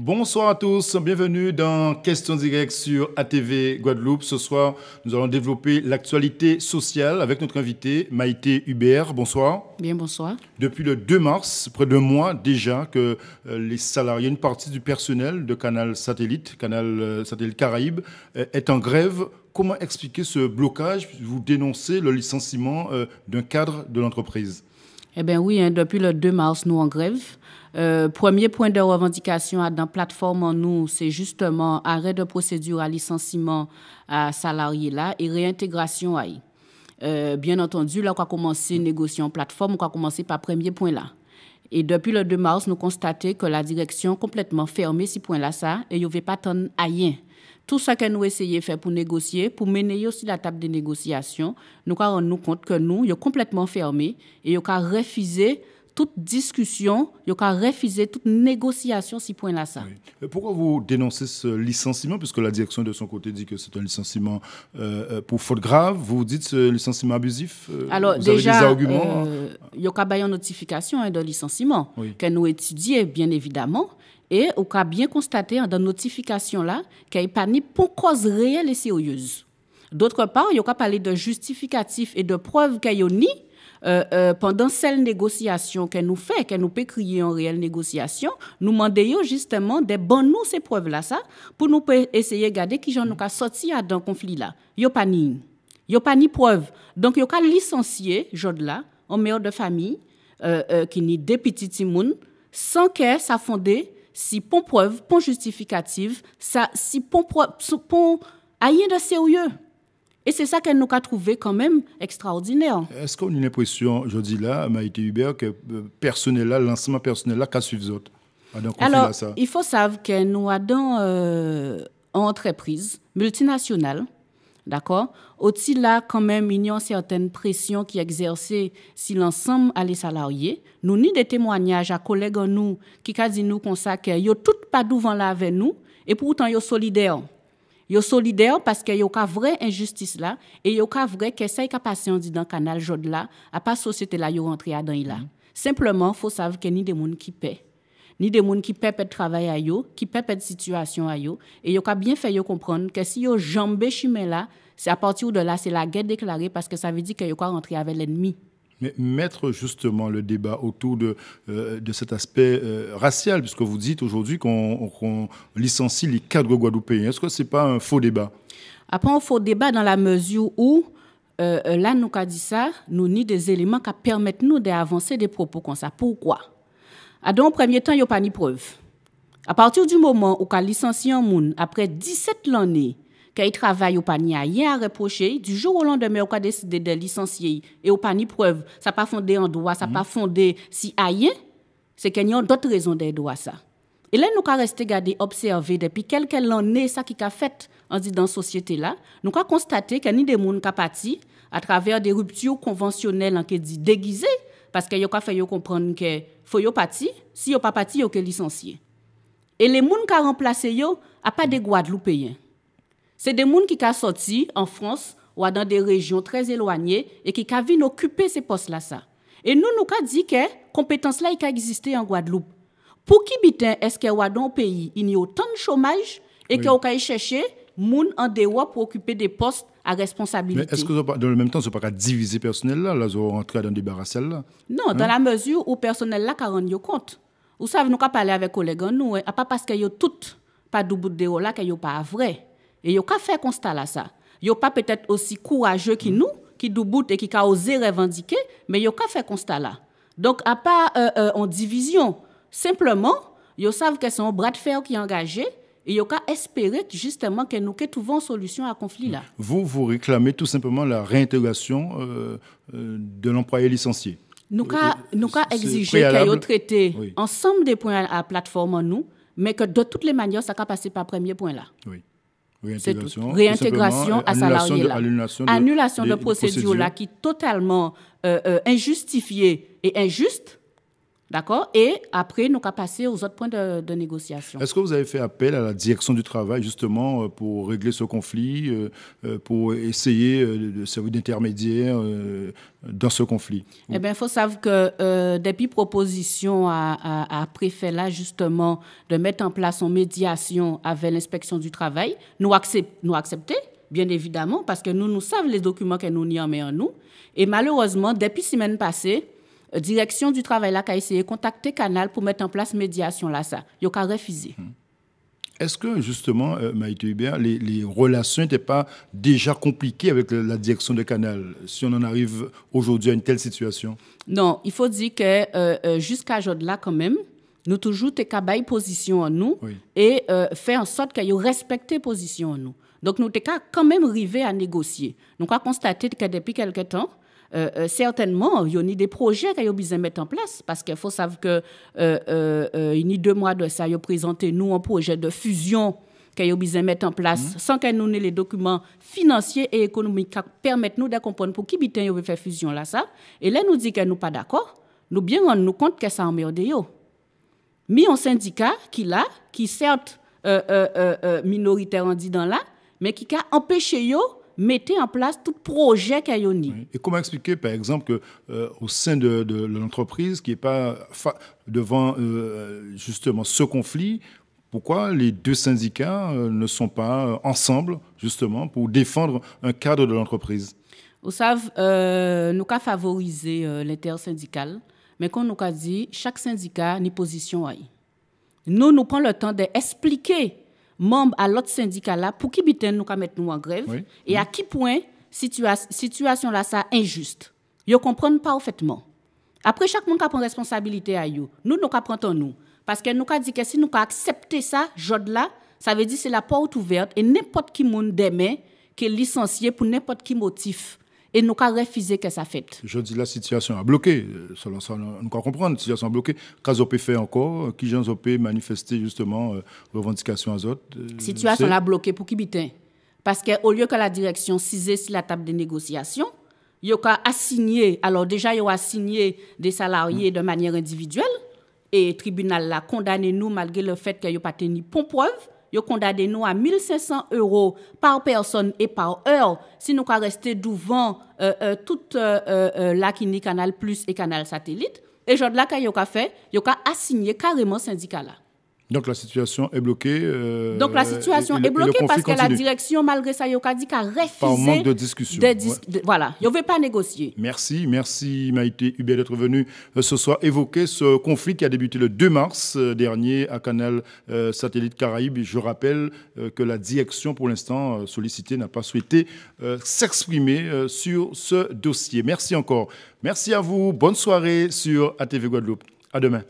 Bonsoir à tous, bienvenue dans Questions directes sur ATV Guadeloupe. Ce soir, nous allons développer l'actualité sociale avec notre invité Maïté Hubert. Bonsoir. Bien, bonsoir. Depuis le 2 mars, près d'un mois déjà que les salariés, une partie du personnel de Canal Satellite Caraïbes, est en grève. Comment expliquer ce blocage? Vous dénoncez le licenciement d'un cadre de l'entreprise. Eh bien oui, depuis le 2 mars, nous en grève. Premier point de revendication dans la plateforme en nous, c'est justement arrêt de procédure à licenciement à salariés là et réintégration à bien entendu, là, on a commencé à négocier en plateforme, on a commencé par premier point là. Et depuis le 2 mars, nous constatons que la direction complètement fermée ce point là ça et il n'y avait pas tant rien. Tout ce que nous essayons de faire pour négocier, pour mener aussi la table de négociation, nous avons rendu compte que nous sommes complètement fermés et nous avons refusé toute discussion, nous avons refusé toute négociation sur ce point-là. Oui. Pourquoi vous dénoncez ce licenciement, puisque la direction de son côté dit que c'est un licenciement pour faute grave? Vous dites ce licenciement abusif? Alors vous déjà, avez des arguments? Il y a une notification de licenciement que nous étudions bien évidemment. Et on a bien constaté dans la notification là qu'il n'y a pas ni pour cause réelle et sérieuse. D'autre part, il y a parlé de justificatifs et de preuves qu'il y a ni pendant cette négociation que nous fait, que nous peut crier en réelle négociation, nous demandons justement de bonnes nous ces preuves là ça pour nous essayer de regarder qui j'en a sorti dans conflit là. Il y a pas ni preuve. Donc il y a licencier jod là en mère de famille qui ni des petits timoun sans que ça fondé si pon preuve, pon justificative, ça si pon rien de sérieux. Et c'est ça qu'elle nous a trouvé quand même extraordinaire. Est-ce qu'on a une impression, je dis là, Maïté Hubert, que personnel là, l'enseignement personnel là, qu'a suivi autres? Alors, il faut savoir que nous avons une entreprise multinationale, d'accord? Aussi là, quand même, il y a une certaine pression qui est exercée si l'ensemble à les salariés. Nous ni des témoignages à collègues nous qui disent nous comme ça que yo tout pas devant là avec nous et pourtant yo solidaires. Yo solidaire parce que yo ka vraie injustice là et yo ka vrai que ça qui passé on dit dans canal jod là à pas société là yo rentré à dans là. Simplement faut savoir que ni des monde qui paient ni des monde qui paient de travail à yo, qui paient de situation à yo et yo ka bien fait yo comprendre que si yo jambé chemin là, c'est à partir de là c'est la guerre déclarée parce que ça veut dire que yo ka rentrer avec l'ennemi. Mais mettre justement le débat autour de cet aspect racial, puisque vous dites aujourd'hui qu'on licencie les cadres guadeloupéens, est-ce que ce n'est pas un faux débat? Après, un faux débat dans la mesure où, là, nous avons dit ça, nous avons des éléments qui permettent nous d'avancer des propos comme ça. Pourquoi? Dans le premier temps, il n'y a pas de preuve. À partir du moment où on a licencié un monde, après 17 années, qu'il travaille au panier, rien à reprocher, du jour au lendemain, on a décidé de licencier et au panier preuve, ça pas fondé en droit, ça pas fondé si rien, c'est qu'il y a d'autres raisons d'aider à ça. Et là, nous avons resté garder, observer depuis quelques années ça qui a fait dans la société là, nous avons constaté qu'il y a des gens qui ont parti à travers des ruptures conventionnelles qui dit déguisées, parce qu'il y a fait comprendre que faut yo parti, si yo pas parti, yo que licencié. Et les gens qui ont remplacé yo a pas des Guadeloupéens. C'est des gens qui sont sortis en France ou dans des régions très éloignées et qui ont occuper ces postes-là. Et nous avons dit que compétence-là existé en Guadeloupe. Pour qui bitin est-ce que dans le pays, il y a autant de chômage et qu'on a cherché des gens en dehors pour occuper des postes à responsabilité? Mais est-ce que dans le même temps, ce n'est pas qu'à diviser le personnel là, là, on rentre dans le débat racial là? Non, dans la mesure où le personnel là, on rend compte. Vous savez, nous avons parlé avec les collègues, nous, pas parce qu'ils ont tout pas de bout de là qu'ils n'ont pas vrai. Et ils n'ont fait constat là ça. Ils n'ont pas peut-être aussi courageux que nous, qui doubout et qui ont osé revendiquer, mais ils n'ont pas fait constat là. Donc, à part en division, simplement, ils savent que c'est un bras de fer qui est engagé et ils ont espéré justement que nous trouvons une solution à ce conflit là. Vous réclamez tout simplement la réintégration de l'employé licencié. Nous avons exigé qu'il y ait traité ensemble des points à la plateforme en nous, mais que de toutes les manières, ça a passé par le premier point là. Oui. Réintégration à salarié là. Annulation de procédure là qui est totalement injustifiée et injuste. D'accord? Et après, nous avons passé aux autres points de négociation. Est-ce que vous avez fait appel à la direction du travail, justement, pour régler ce conflit, pour essayer de servir d'intermédiaire dans ce conflit? Eh bien, il faut savoir que depuis proposition à préfet, là, justement, de mettre en place une médiation avec l'inspection du travail, nous accepter, bien évidemment, parce que nous savons les documents que nous n'y en mettons en nous. Et malheureusement, depuis la semaine passée, direction du travail là a essayé de contacter Canal pour mettre en place médiation là ça. Ils ont refusé. Est-ce que justement, Maïté Hubert, les relations n'étaient pas déjà compliquées avec la direction de Canal, si on en arrive aujourd'hui à une telle situation? Non, il faut dire que jusqu'à aujourd'hui là quand même, nous toujours te cabaye position en nous et faire en sorte qu'ils respectent position en nous. Donc nous t'es quand même arrivé à négocier. Donc on a constaté que depuis quelque temps certainement, il y a des projets qu'il y a besoin de mettre en place parce qu'il faut savoir que il y a 2 mois de ça, ils ont présenté nous un projet de fusion qu'il y a besoin de mettre en place sans que nous ayons les documents financiers et économiques qui permettent nous de comprendre pour qui bitin veut faire fusion là ça. Et là nous dit que nous pas d'accord, nous bien rendre nous compte que ça emmerde yo. Mais un syndicat qui certes minoritaire en dit dans là, mais qui a empêché yo mettez en place tout projet qu'il y a. Et comment expliquer, par exemple, qu'au sein de l'entreprise, qui n'est pas devant justement ce conflit, pourquoi les 2 syndicats ne sont pas ensemble, justement, pour défendre un cadre de l'entreprise? Vous savez, nous avons favorisé l'intersyndical, mais comme nous avons dit, chaque syndicat a une position. Nous prenons le temps d'expliquer membres à l'autre syndicat là pour qui nous mettre nous en grève et à qui point situation là ça injuste. Ils comprennent parfaitement. Après chaque monde qui prend responsabilité à nous prendre nous parce que nous a dit que si nous accepter ça jod là, ça veut dire c'est la porte ouverte et n'importe qui monde demain qui est licencié pour n'importe qui motif. Et nous avons refusé que ça fait. Je dis la situation a bloqué. Selon ça, nous pouvons comprendre. La situation a bloqué. Qu'est-ce qu'on peut faire encore? Qui gens peut manifester justement revendication à autres? Situation a bloqué pour qui bitin? Parce qu'au lieu que la direction s'ise sur la table de négociation, il a assigné, alors déjà il a assigné des salariés de manière individuelle et le tribunal l'a condamné nous malgré le fait qu'il n'y a pas tenu pour preuve. Ils ont condamné nous à 1 500 € par personne et par heure si nous avons resté devant toute la Kini Canal Plus et Canal Satellite. Et aujourd'hui, là, ils ont fait, ils ont assigné carrément syndicat là. Donc la situation est bloquée. Donc la situation est bloquée parce que la direction, malgré ça, il a dit qu'elle a refusé. Par manque de discussion. Voilà, il ne veut pas négocier. Merci Maïté Hubert d'être venu ce soir évoquer ce conflit qui a débuté le 2 mars dernier à Canal Satellite Caraïbes. Je rappelle que la direction, pour l'instant sollicitée, n'a pas souhaité s'exprimer sur ce dossier. Merci encore. Merci à vous. Bonne soirée sur ATV Guadeloupe. À demain.